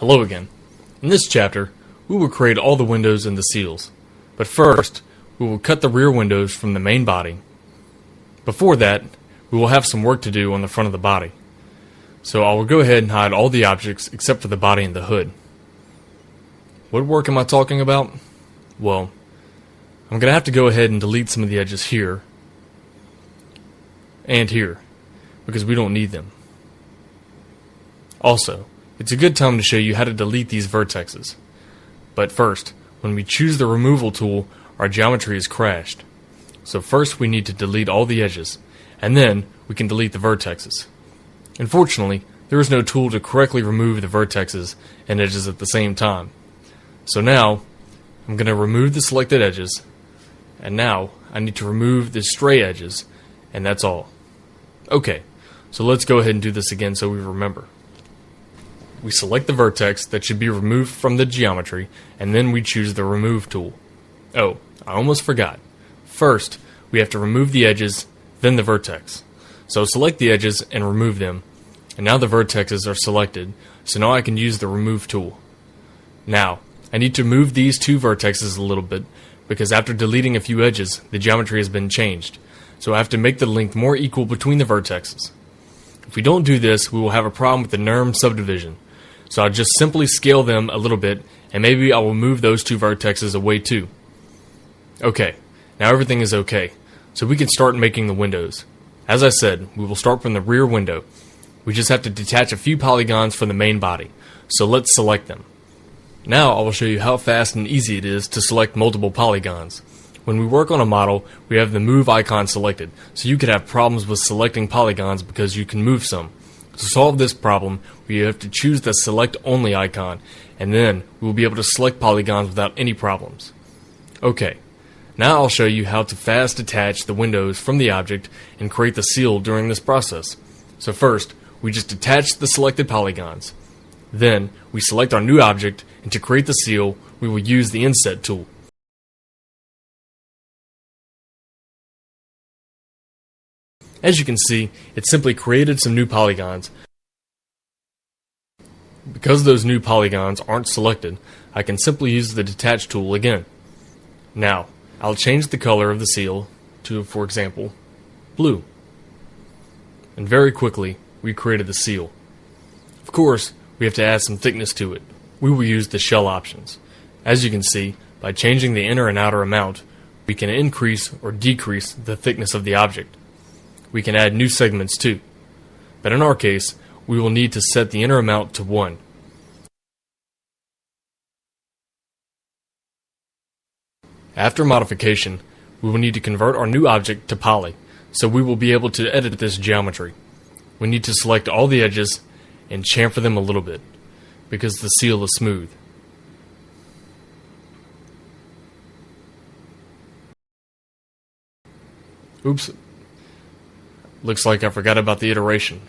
Hello again. In this chapter, we will create all the windows and the seals. But first, we will cut the rear windows from the main body. Before that, we will have some work to do on the front of the body. So I will go ahead and hide all the objects except for the body and the hood. What work am I talking about? Well, I'm going to have to go ahead and delete some of the edges here and here, because we don't need them. Also, it's a good time to show you how to delete these vertexes. But first, when we choose the removal tool, our geometry is crashed. So first we need to delete all the edges, and then we can delete the vertexes. Unfortunately, there is no tool to correctly remove the vertexes and edges at the same time. So now, I'm going to remove the selected edges, and now I need to remove the stray edges, and that's all. Okay, so let's go ahead and do this again so we remember. We select the vertex that should be removed from the geometry, and then we choose the remove tool. Oh, I almost forgot. First, we have to remove the edges, then the vertex. So select the edges and remove them, and now the vertexes are selected, so now I can use the remove tool. Now, I need to move these two vertexes a little bit, because after deleting a few edges, the geometry has been changed, so I have to make the length more equal between the vertexes. If we don't do this, we will have a problem with the NURM subdivision. So I'll just simply scale them a little bit, and maybe I will move those two vertexes away too. Okay, now everything is okay, so we can start making the windows. As I said, we will start from the rear window. We just have to detach a few polygons from the main body, so let's select them. Now I will show you how fast and easy it is to select multiple polygons. When we work on a model, we have the move icon selected, so you could have problems with selecting polygons because you can move some. To solve this problem, we have to choose the select only icon, and then we will be able to select polygons without any problems. Okay, now I'll show you how to fast detach the windows from the object and create the seal during this process. So first, we just detach the selected polygons. Then, we select our new object, and to create the seal, we will use the inset tool. As you can see, it simply created some new polygons. Because those new polygons aren't selected, I can simply use the detach tool again. Now, I'll change the color of the seal to, for example, blue. And very quickly, we created the seal. Of course, we have to add some thickness to it. We will use the shell options. As you can see, by changing the inner and outer amount, we can increase or decrease the thickness of the object. We can add new segments too, but in our case, we will need to set the inner amount to 1. After modification, we will need to convert our new object to poly, so we will be able to edit this geometry. We need to select all the edges and chamfer them a little bit, because the seal is smooth. Oops. Looks like I forgot about the iteration.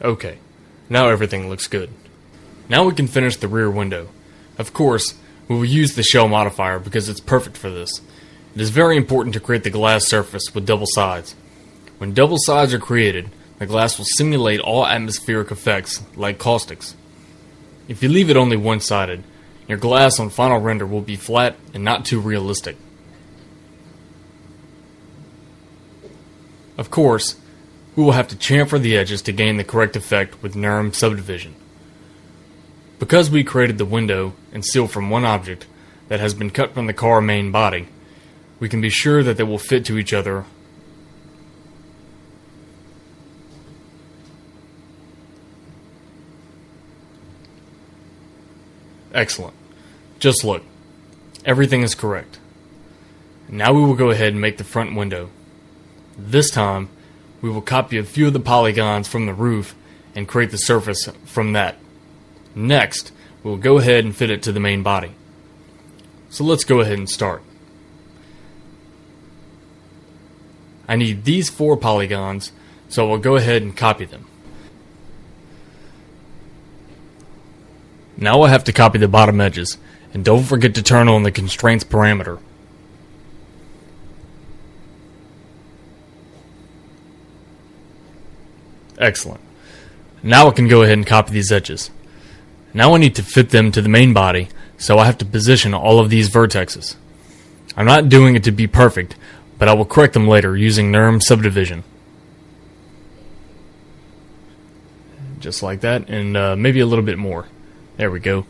Okay, now everything looks good. Now we can finish the rear window. Of course, we will use the shell modifier because it's perfect for this. It is very important to create the glass surface with double sides. When double sides are created, the glass will simulate all atmospheric effects like caustics. If you leave it only one-sided, your glass on final render will be flat and not too realistic. Of course, we will have to chamfer the edges to gain the correct effect with NURM subdivision. Because we created the window and seal from one object that has been cut from the car main body, we can be sure that they will fit to each other. Excellent. Just look. Everything is correct. Now we will go ahead and make the front window. This time, we will copy a few of the polygons from the roof and create the surface from that. Next, we will go ahead and fit it to the main body. So let's go ahead and start. I need these 4 polygons, so I will go ahead and copy them. Now I have to copy the bottom edges, and don't forget to turn on the constraints parameter. Excellent. Now I can go ahead and copy these edges. Now I need to fit them to the main body, so I have to position all of these vertexes. I'm not doing it to be perfect, but I will correct them later using NURM subdivision. Just like that, and maybe a little bit more. There we go.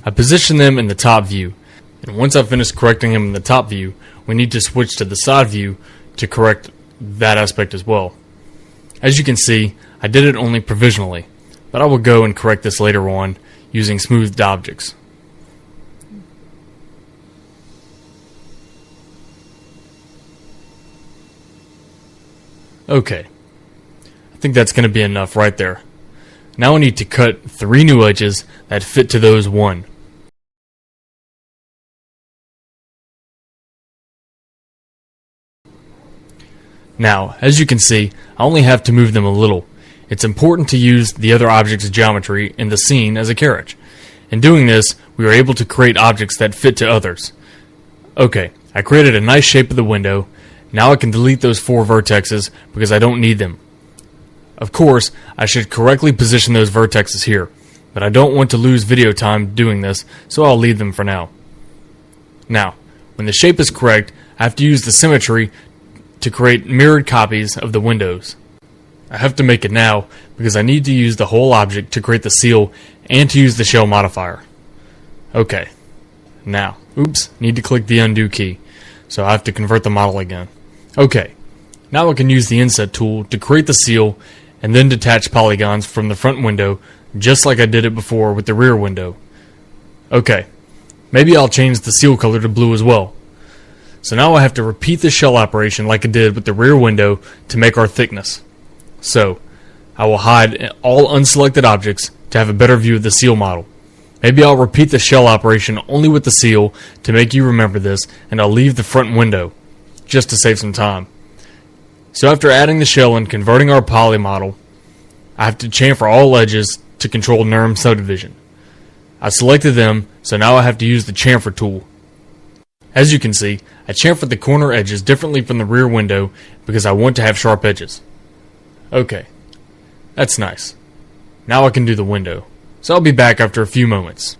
I position them in the top view, and once I've finished correcting them in the top view, we need to switch to the side view to correct that aspect as well. As you can see, I did it only provisionally, but I will go and correct this later on using smoothed objects. Okay, I think that's going to be enough right there. Now I need to cut 3 new edges that fit to those 1. Now, as you can see, I only have to move them a little. It's important to use the other object's geometry in the scene as a carriage. In doing this, we are able to create objects that fit to others. Okay, I created a nice shape of the window. Now I can delete those 4 vertexes because I don't need them. Of course, I should correctly position those vertexes here, but I don't want to lose video time doing this, so I'll leave them for now. Now, when the shape is correct, I have to use the symmetry to create mirrored copies of the windows. I have to make it now because I need to use the whole object to create the seal and to use the shell modifier. Okay, now, need to click the undo key, so I have to convert the model again. Okay, now I can use the inset tool to create the seal and then detach polygons from the front window just like I did it before with the rear window. Okay, maybe I'll change the seal color to blue as well. So now I have to repeat the shell operation like I did with the rear window to make our thickness. So, I will hide all unselected objects to have a better view of the seal model. Maybe I'll repeat the shell operation only with the seal to make you remember this, and I'll leave the front window, just to save some time. So after adding the shell and converting our poly model, I have to chamfer all edges to control NURM subdivision. I selected them, so now I have to use the chamfer tool. As you can see, I chamfered the corner edges differently from the rear window because I want to have sharp edges. Okay, that's nice. Now I can do the window, so I'll be back after a few moments.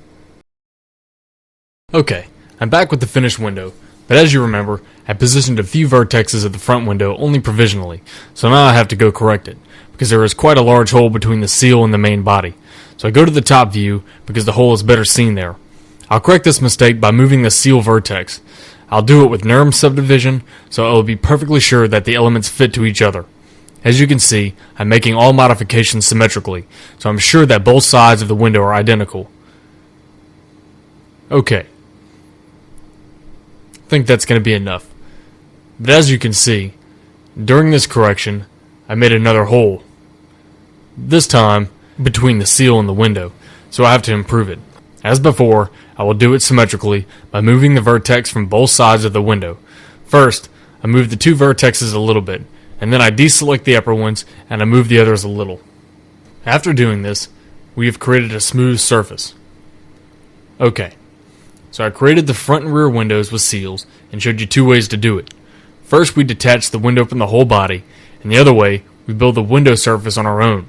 Okay, I'm back with the finished window, but as you remember, I positioned a few vertexes of the front window only provisionally, so now I have to go correct it, because there is quite a large hole between the seal and the main body. So I go to the top view because the hole is better seen there. I'll correct this mistake by moving the seal vertex. I'll do it with NURM subdivision, so I will be perfectly sure that the elements fit to each other. As you can see, I'm making all modifications symmetrically, so I'm sure that both sides of the window are identical. Okay. I think that's going to be enough. But as you can see, during this correction, I made another hole. This time, between the seal and the window, so I have to improve it. As before, I will do it symmetrically by moving the vertex from both sides of the window. First, I move the 2 vertexes a little bit, and then I deselect the upper ones and I move the others a little. After doing this, we have created a smooth surface. Okay, so I created the front and rear windows with seals and showed you 2 ways to do it. First, we detach the window from the whole body, and the other way, we build the window surface on our own.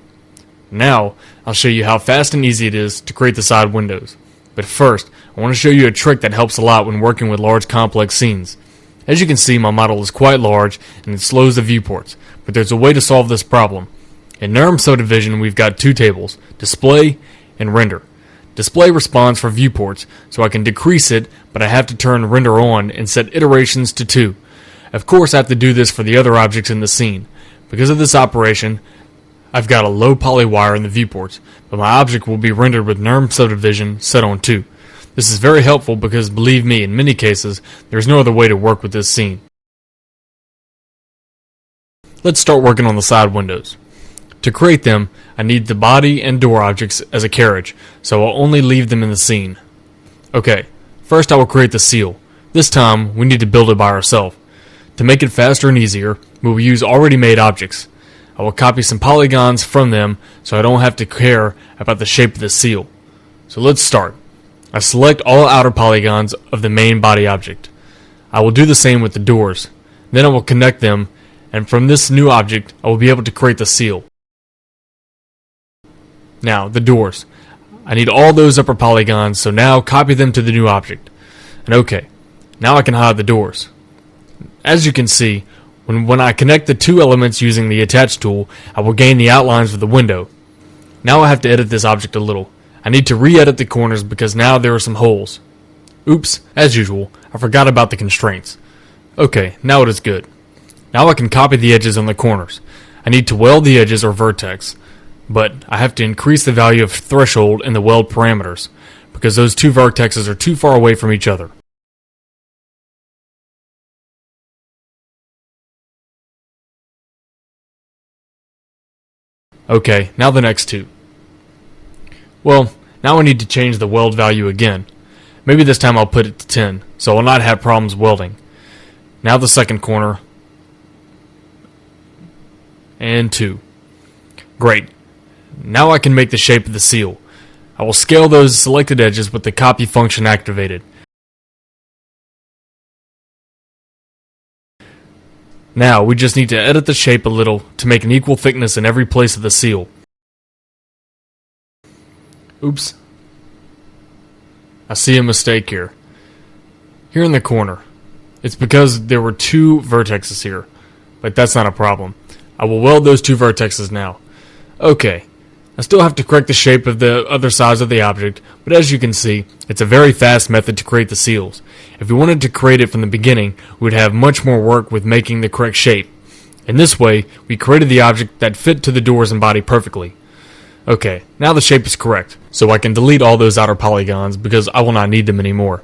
Now, I'll show you how fast and easy it is to create the side windows. But first, I want to show you a trick that helps a lot when working with large complex scenes. As you can see, my model is quite large and it slows the viewports, but there's a way to solve this problem. In NURM subdivision, we've got 2 tables, display and render. Display responds for viewports, so I can decrease it, but I have to turn render on and set iterations to 2. Of course, I have to do this for the other objects in the scene. Because of this operation, I've got a low poly wire in the viewports, but my object will be rendered with NURM subdivision set on 2. This is very helpful because, believe me, in many cases, there's no other way to work with this scene. Let's start working on the side windows. To create them, I need the body and door objects as a carriage, so I'll only leave them in the scene. Okay, first I will create the seal. This time, we need to build it by ourselves. To make it faster and easier, we will use already made objects. I will copy some polygons from them so I don't have to care about the shape of the seal. So let's start. I select all outer polygons of the main body object. I will do the same with the doors. Then I will connect them and from this new object I will be able to create the seal. Now, the doors. I need all those upper polygons, so now copy them to the new object. And okay, now I can hide the doors. As you can see, when I connect the two elements using the attach tool, I will gain the outlines of the window. Now I have to edit this object a little. I need to re-edit the corners because now there are some holes. Oops, as usual, I forgot about the constraints. Okay, now it is good. Now I can copy the edges on the corners. I need to weld the edges or vertex, but I have to increase the value of threshold in the weld parameters because those two vertexes are too far away from each other. Okay, now the next two. Well, now I need to change the weld value again. Maybe this time I'll put it to 10, so I'll not have problems welding. Now the second corner. And 2. Great. Now I can make the shape of the seal. I will scale those selected edges with the copy function activated. Now we just need to edit the shape a little to make an equal thickness in every place of the seal. Oops. I see a mistake here. Here in the corner. It's because there were two vertexes here, but that's not a problem. I will weld those two vertexes now. Okay. I still have to correct the shape of the other sides of the object, but as you can see, it's a very fast method to create the seals. If we wanted to create it from the beginning, we would have much more work with making the correct shape. In this way, we created the object that fit to the doors and body perfectly. Okay, now the shape is correct, so I can delete all those outer polygons because I will not need them anymore.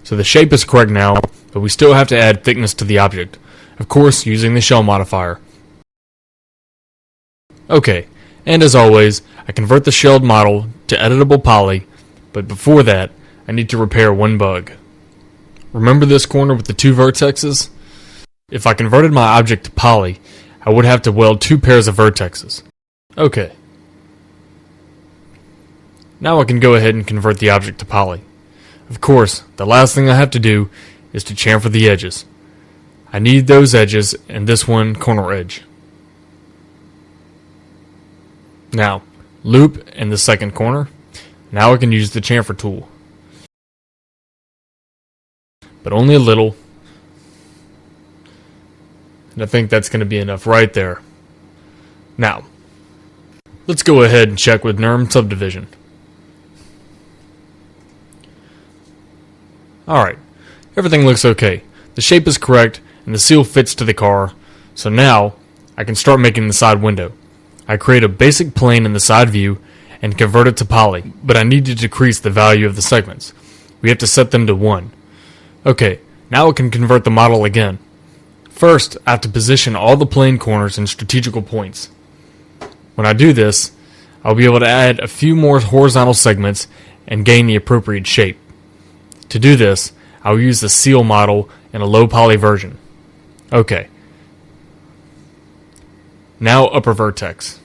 So the shape is correct now, but we still have to add thickness to the object. Of course, using the shell modifier. Okay, and as always, I convert the shelled model to editable poly, but before that, I need to repair one bug. Remember this corner with the two vertexes? If I converted my object to poly, I would have to weld two pairs of vertexes. Okay. Now I can go ahead and convert the object to poly. Of course, the last thing I have to do is to chamfer the edges. I need those edges and this one corner edge. Now, loop in the second corner. Now I can use the chamfer tool. But only a little. And I think that's going to be enough right there. Now, let's go ahead and check with NURM subdivision. Alright, everything looks okay. The shape is correct and the seal fits to the car, so now I can start making the side window. I create a basic plane in the side view and convert it to poly, but I need to decrease the value of the segments. We have to set them to 1. Okay, now I can convert the model again. First, I have to position all the plane corners in strategical points. When I do this, I'll be able to add a few more horizontal segments and gain the appropriate shape. To do this, I'll use the seal model in a low poly version. Okay. Now upper vertex.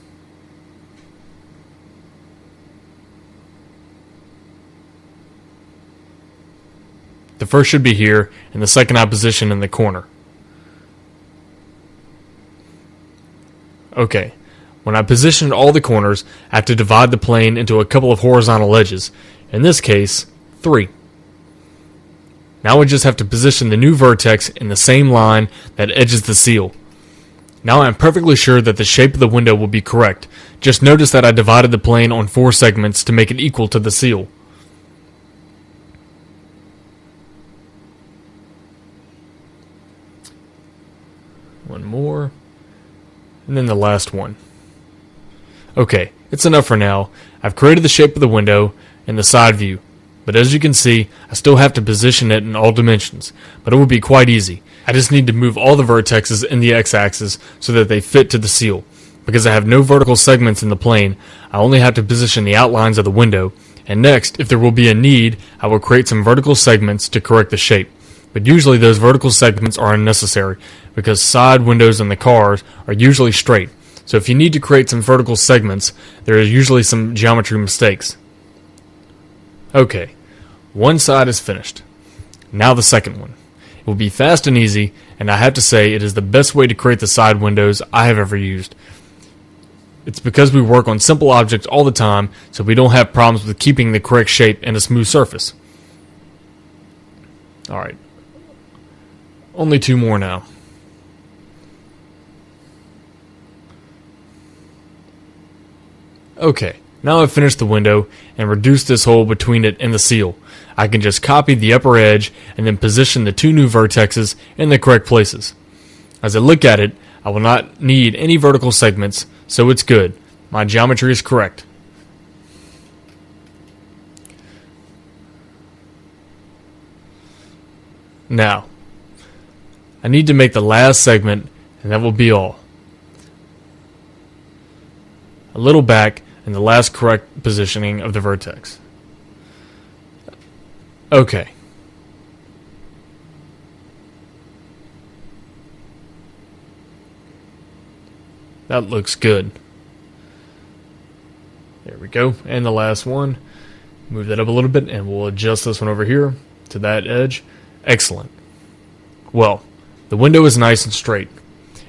The first should be here, and the second I position in the corner. Okay. When I positioned all the corners, I have to divide the plane into a couple of horizontal edges. In this case, 3. Now I just have to position the new vertex in the same line that edges the seal. Now I'm perfectly sure that the shape of the window will be correct. Just notice that I divided the plane on 4 segments to make it equal to the seal. One more. And then the last one. Okay, it's enough for now. I've created the shape of the window and the side view. But as you can see, I still have to position it in all dimensions, but it will be quite easy. I just need to move all the vertexes in the x-axis so that they fit to the seal. Because I have no vertical segments in the plane, I only have to position the outlines of the window, and next, if there will be a need, I will create some vertical segments to correct the shape. But usually those vertical segments are unnecessary, because side windows in the cars are usually straight. So if you need to create some vertical segments, there are usually some geometry mistakes. Okay, One side is finished. Now the second one. It will be fast and easy, and I have to say it is the best way to create the side windows I have ever used. It's because we work on simple objects all the time, so we don't have problems with keeping the correct shape and a smooth surface. Alright. Only 2 more now. Okay, now I've finished the window and reduced this hole between it and the seal. I can just copy the upper edge and then position the 2 new vertexes in the correct places. As I look at it, I will not need any vertical segments, so it's good. My geometry is correct. Now, I need to make the last segment, and that will be all. A little back, and the last correct positioning of the vertex. Okay. That looks good. There we go. And the last one. Move that up a little bit, and we'll adjust this one over here to that edge. Excellent. Well, the window is nice and straight.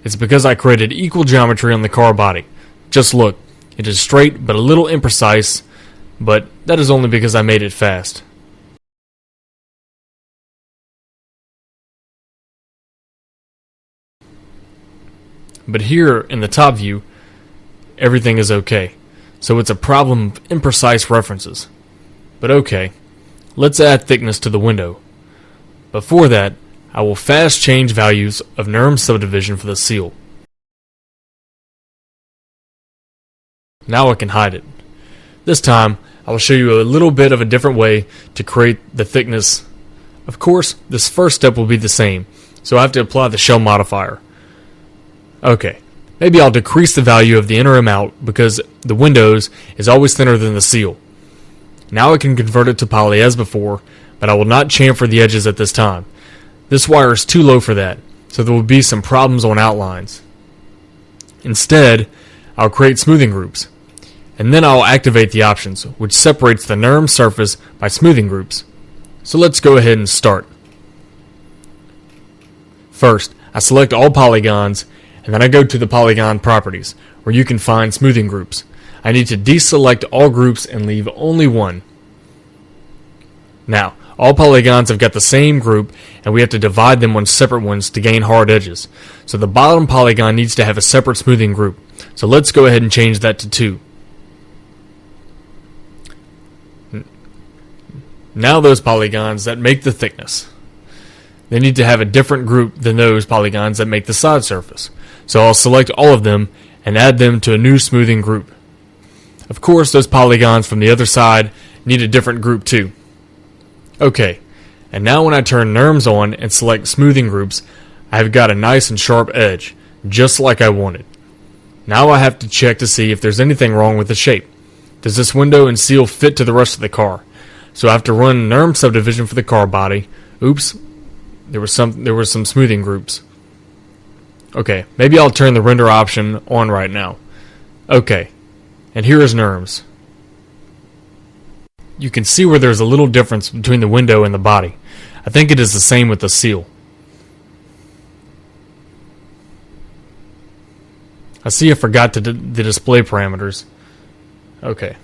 It's because I created equal geometry on the car body. Just look. It is straight but a little imprecise, but that is only because I made it fast. But here in the top view, everything is okay. So it's a problem of imprecise references. But okay, let's add thickness to the window. Before that, I will fast change values of NURM subdivision for the seal. Now I can hide it. This time, I will show you a little bit of a different way to create the thickness. Of course, this first step will be the same, so I have to apply the shell modifier. Okay, maybe I'll decrease the value of the inner amount because the windows is always thinner than the seal. Now I can convert it to poly as before, but I will not chamfer the edges at this time. This wire is too low for that, so there will be some problems on outlines. Instead, I'll create smoothing groups. And then I'll activate the options, which separates the NURM surface by smoothing groups. So let's go ahead and start. First, I select all polygons, and then I go to the polygon properties, where you can find smoothing groups. I need to deselect all groups and leave only one. Now, all polygons have got the same group, and we have to divide them on separate ones to gain hard edges. So the bottom polygon needs to have a separate smoothing group. So let's go ahead and change that to 2. Now those polygons that make the thickness, they need to have a different group than those polygons that make the side surface. So I'll select all of them and add them to a new smoothing group. Of course, those polygons from the other side need a different group too. Okay, and now when I turn NURMs on and select smoothing groups, I've got a nice and sharp edge, just like I wanted. Now I have to check to see if there's anything wrong with the shape. Does this window and seal fit to the rest of the car? So I have to run NURM subdivision for the car body. Oops, there were some smoothing groups. Okay, maybe I'll turn the render option on right now. Okay, and here is NURMs. You can see where there's a little difference between the window and the body. I think it is the same with the seal. I see I forgot the display parameters. Okay.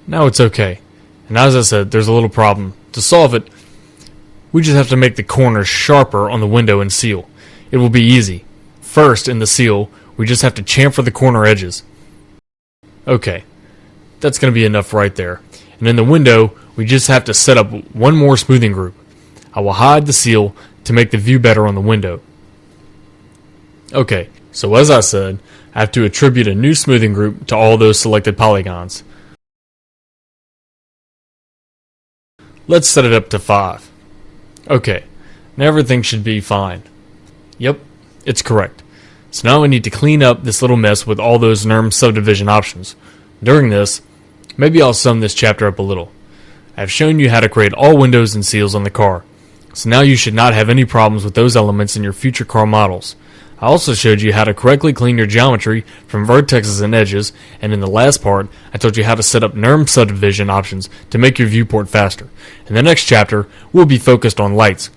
Now it's okay. And as I said, there's a little problem. To solve it, we just have to make the corners sharper on the window and seal. It will be easy. First, in the seal, we just have to chamfer the corner edges. Okay. That's going to be enough right there. And in the window, we just have to set up one more smoothing group. I will hide the seal to make the view better on the window. Okay, so as I said, I have to attribute a new smoothing group to all those selected polygons. Let's set it up to 5. Okay, now everything should be fine. Yep, it's correct. So now I need to clean up this little mess with all those NURM subdivision options. During this, maybe I'll sum this chapter up a little. I've shown you how to create all windows and seals on the car, so now you should not have any problems with those elements in your future car models. I also showed you how to correctly clean your geometry from vertexes and edges, and in the last part, I told you how to set up NURM subdivision options to make your viewport faster. In the next chapter, we'll be focused on lights,